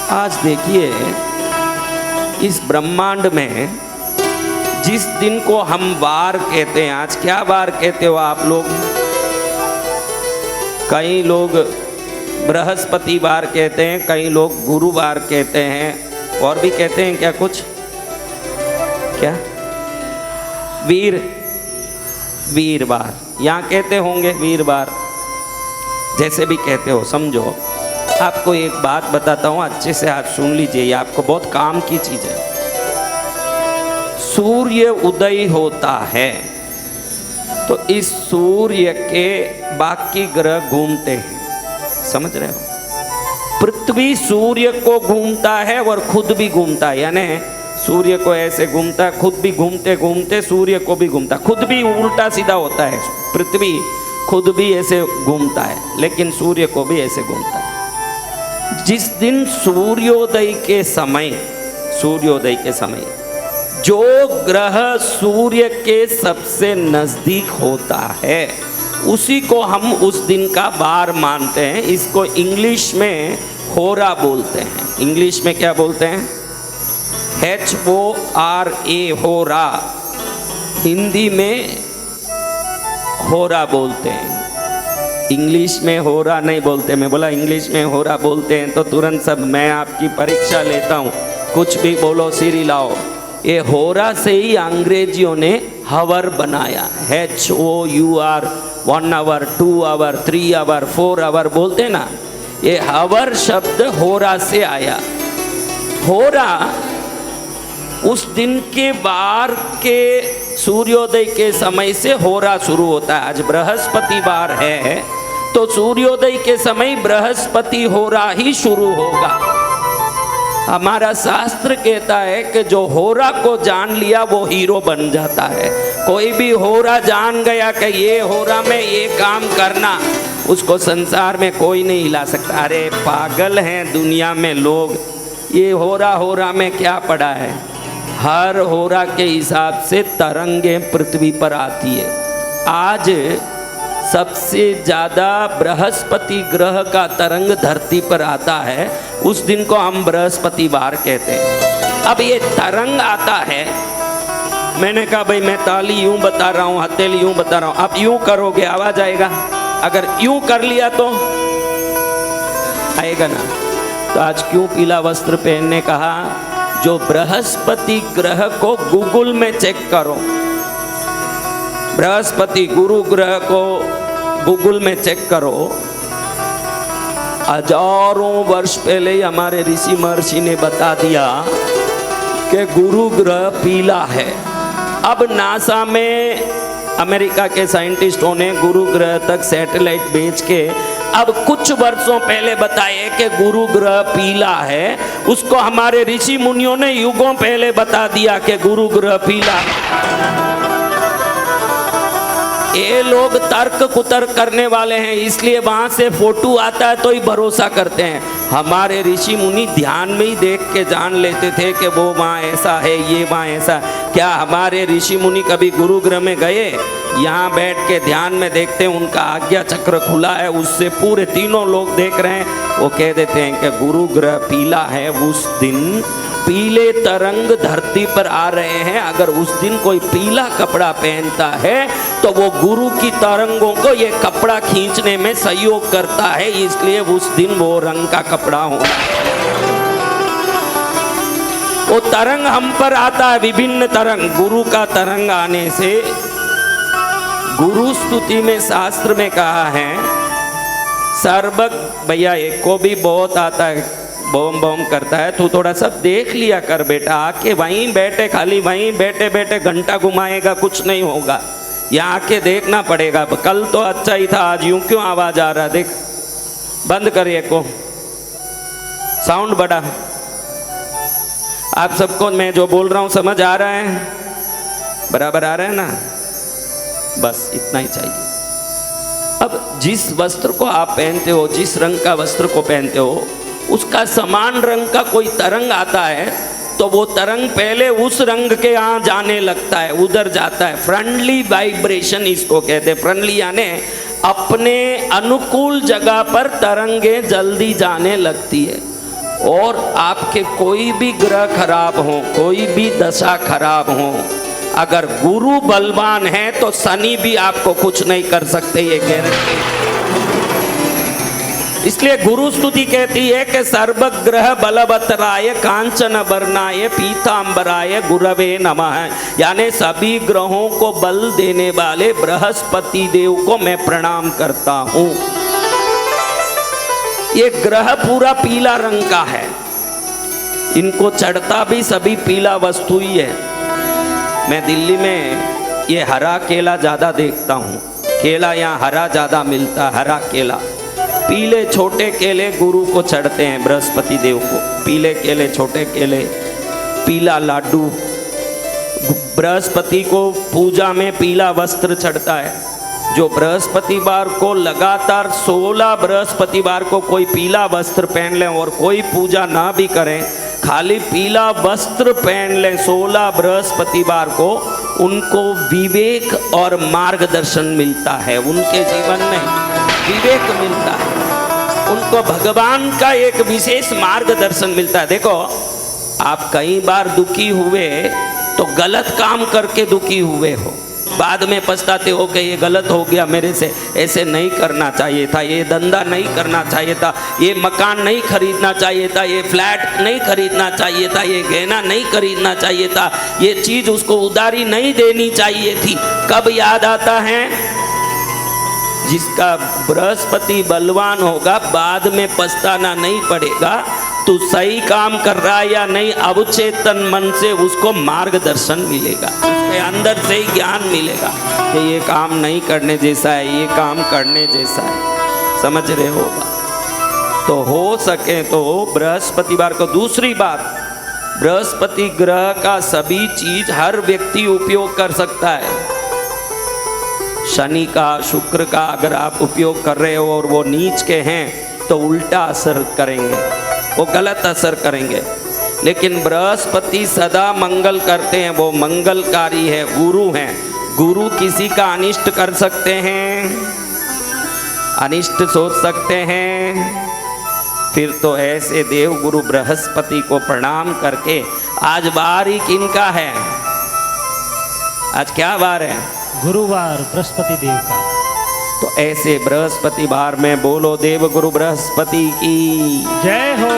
आज देखिए इस ब्रह्मांड में जिस दिन को हम वार कहते हैं, आज क्या वार कहते हो आप लोग? कई लोग बृहस्पतिवार कहते हैं, कई लोग गुरुवार कहते हैं, और भी कहते हैं क्या कुछ? क्या? वीरवार यहाँ कहते होंगे, वीरवार जैसे भी कहते हो समझो। आपको एक बात बताता हूँ, अच्छे से आज सुन लीजिए, ये आपको बहुत काम की चीज है। सूर्य उदय होता है तो इस सूर्य के बाकी ग्रह घूमते हैं, समझ रहे हो? पृथ्वी सूर्य को घूमता है और खुद भी घूमता है, यानी सूर्य को ऐसे घूमता है, खुद भी घूमते घूमते सूर्य को भी घूमता है, खुद भी उल्टा सीधा होता है। पृथ्वी खुद भी ऐसे घूमता है लेकिन सूर्य को भी ऐसे घूमता है। जिस दिन सूर्योदय के समय जो ग्रह सूर्य के सबसे नजदीक होता है उसी को हम उस दिन का वार मानते हैं। इसको इंग्लिश में होरा बोलते हैं। इंग्लिश में क्या बोलते हैं? HORA, होरा। हिंदी में होरा बोलते हैं, इंग्लिश में होरा नहीं बोलते। मैं बोला इंग्लिश में होरा बोलते हैं तो तुरंत सब मैं आपकी परीक्षा लेता हूँ, कुछ भी बोलो सिरी लाओ। ये होरा से ही अंग्रेजियों ने हवर बनाया, HOUR, 1 hour, 2 hour, 3 hour, 4 hour बोलते ना, ये हवर शब्द होरा से आया। होरा उस दिन के वार के सूर्योदय के समय से होरा शुरू होता है। आज बृहस्पतिवार है तो सूर्योदय के समय बृहस्पति होरा ही शुरू होगा। हमारा शास्त्र कहता है कि जो होरा को जान लिया वो हीरो बन जाता है। कोई भी होरा जान गया कि ये होरा में ये काम करना, उसको संसार में कोई नहीं हिला सकता। अरे पागल हैं दुनिया में लोग, ये होरा में क्या पड़ा है? हर होरा के हिसाब से तरंगें पृथ्वी पर आती है। आज सबसे ज़्यादा बृहस्पति ग्रह का तरंग धरती पर आता है, उस दिन को हम बृहस्पतिवार कहते हैं। अब ये तरंग आता है, मैंने कहा भाई मैं ताली यूं बता रहा हूँ, हथेली यूं बता रहा हूँ, आप यूं करोगे आवाज आएगा? अगर यूं कर लिया तो आएगा ना? तो आज क्यों पीला वस्त्र पहनने कहा? जो बृहस्पति ग्रह को गूगल में चेक करो, बृहस्पति गुरु ग्रह को गूगल में चेक करो। हजारों वर्ष पहले ही हमारे ऋषि महर्षि ने बता दिया कि गुरु ग्रह पीला है। अब नासा में अमेरिका के साइंटिस्टों ने गुरु ग्रह तक सैटेलाइट भेज के अब कुछ वर्षों पहले बताए कि गुरु ग्रह पीला है। उसको हमारे ऋषि मुनियों ने युगों पहले बता दिया कि गुरु ग्रह पीला है। ये लोग तर्क कुतर्क करने वाले हैं, इसलिए वहां से फोटो आता है तो ही भरोसा करते हैं। हमारे ऋषि मुनि ध्यान में ही देख के जान लेते थे कि वो वहाँ ऐसा है, ये वहाँ ऐसा। क्या हमारे ऋषि मुनि कभी गुरु ग्रह में गए? यहाँ बैठ के ध्यान में देखते हैं, उनका आज्ञा चक्र खुला है, उससे पूरे तीनों लोग देख रहे हैं। वो कह देते हैं कि गुरु ग्रह पीला है। उस दिन पीले तरंग धरती पर आ रहे हैं। अगर उस दिन कोई पीला कपड़ा पहनता है तो वो गुरु की तरंगों को ये कपड़ा खींचने में सहयोग करता है, इसलिए उस दिन वो रंग का कपड़ा होना। वो तरंग हम पर आता है, विभिन्न तरंग। गुरु का तरंग आने से गुरु स्तुति में शास्त्र में कहा है, सर्वग भैया एक को भी बहुत आता है, बम बम करता है, तू थोड़ा सा देख लिया कर बेटा, आके वहीं बैठे, खाली वहीं बैठे बैठे घंटा घुमाएगा कुछ नहीं होगा। यहाँ आके देखना पड़ेगा। कल तो अच्छा ही था, आज यूं क्यों आवाज आ रहा? देख, बंद करिए को साउंड बड़ा। आप सबको मैं जो बोल रहा हूं समझ आ रहा है? बराबर आ रहा है ना? बस इतना ही चाहिए। अब जिस वस्त्र को आप पहनते हो, जिस रंग का वस्त्र को पहनते हो, उसका समान रंग का कोई तरंग आता है तो वो तरंग पहले उस रंग के यहाँ जाने लगता है, उधर जाता है। फ्रेंडली वाइब्रेशन इसको कहते हैं। फ्रेंडली यानी अपने अनुकूल जगह पर तरंगे जल्दी जाने लगती है। और आपके कोई भी ग्रह खराब हो, कोई भी दशा खराब हो, अगर गुरु बलवान है तो शनि भी आपको कुछ नहीं कर सकते, ये गारंटी। इसलिए गुरु स्तुति कहती है कि सर्वग्रह बलवतराय कांचन वर्णाय पीतांबराय गुरवे नमः, यानी सभी ग्रहों को बल देने वाले बृहस्पति देव को मैं प्रणाम करता हूं। ये ग्रह पूरा पीला रंग का है, इनको चढ़ता भी सभी पीला वस्तु ही है। मैं दिल्ली में ये हरा केला ज्यादा देखता हूँ, केला यहाँ हरा ज्यादा मिलता, हरा केला। पीले छोटे केले गुरु को चढ़ते हैं, बृहस्पति देव को, पीले केले, छोटे केले, पीला लाडू। बृहस्पति को पूजा में पीला वस्त्र चढ़ता है। जो बृहस्पतिवार को लगातार 16 बृहस्पतिवार को कोई पीला वस्त्र पहन लें और कोई पूजा ना भी करें, खाली पीला वस्त्र पहन लें 16 बृहस्पतिवार को, उनको विवेक और मार्गदर्शन मिलता है, उनके जीवन में विवेक मिलता है, उनको भगवान का एक विशेष मार्गदर्शन मिलता है। देखो, आप कई बार दुखी हुए तो गलत काम करके दुखी हुए हो, बाद में पछताते हो कि ये गलत हो गया मेरे से, ऐसे नहीं करना चाहिए था, ये धंधा नहीं करना चाहिए था, ये मकान नहीं खरीदना चाहिए था, ये फ्लैट नहीं खरीदना चाहिए था, ये गहना नहीं खरीदना चाहिए था, ये चीज़ उसको उधारी नहीं देनी चाहिए थी। कब याद आता है? जिसका बृहस्पति बलवान होगा, बाद में पछताना नहीं पड़ेगा। तू सही काम कर रहा है या नहीं, अवचेतन मन से उसको मार्गदर्शन मिलेगा, उसके अंदर से ही ज्ञान मिलेगा कि ये काम नहीं करने जैसा है, ये काम करने जैसा है। समझ रहे हो? तो हो सके तो बृहस्पतिवार को। दूसरी बात, बृहस्पति ग्रह का सभी चीज हर व्यक्ति उपयोग कर सकता है। शनि का, शुक्र का अगर आप उपयोग कर रहे हो और वो नीच के हैं तो उल्टा असर करेंगे, वो गलत असर करेंगे। लेकिन बृहस्पति सदा मंगल करते हैं, वो मंगलकारी है, गुरु हैं। गुरु किसी का अनिष्ट कर सकते हैं, अनिष्ट सोच सकते हैं। फिर तो ऐसे देव गुरु बृहस्पति को प्रणाम करके, आज बार ही किनका है? आज क्या बार है? गुरुवार, बृहस्पति देव का। तो ऐसे बृहस्पति बार में बोलो देव गुरु बृहस्पति की जय हो।